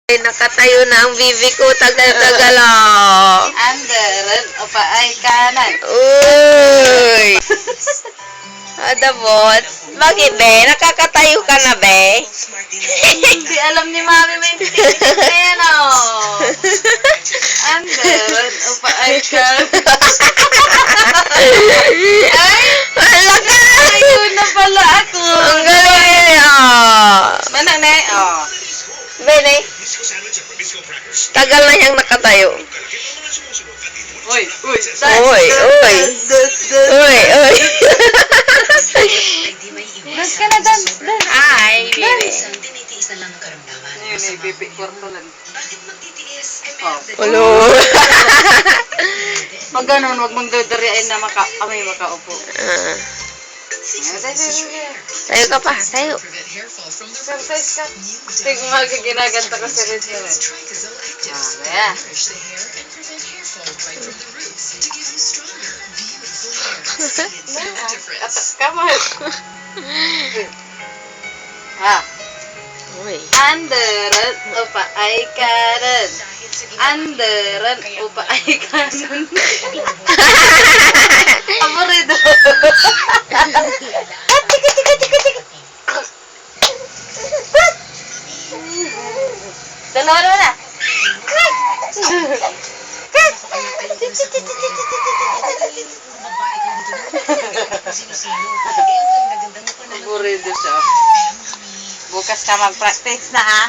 Ay, nakatayo na ang bibi ko. Tagal-tagal oh. Anderan o pa ay kanan. Uy! Adabot. Bakit, be? Nakakatayo ka na, be? Hindi alam ni Mami may titikit na yan, oh. Anderan o pa ay kanan. Ay! Wala ka! Ayun na pala ako. Ang galing, oh. Manang na, oh. Bene, tagal na niyang nakatayo. Uy, uy. Uy, uy. Uy, uy. Dance ka na, dance. Ay, bebe. Yun ay pipi kwarto lang. Ulo. Pag ganun, wag mong dodoriain na kami makaupo. Tayo ka pa, tayo. Exercise ka. Tingnan mo ka ginaganta ko sa rin yun. Kaya. Come on. Ha. Uy. Anderan upa ay kanan. Anderan upa ay kanan. Aburrido. Dalawa na. Aburrido siya. Bukas ka mag-practice na ha.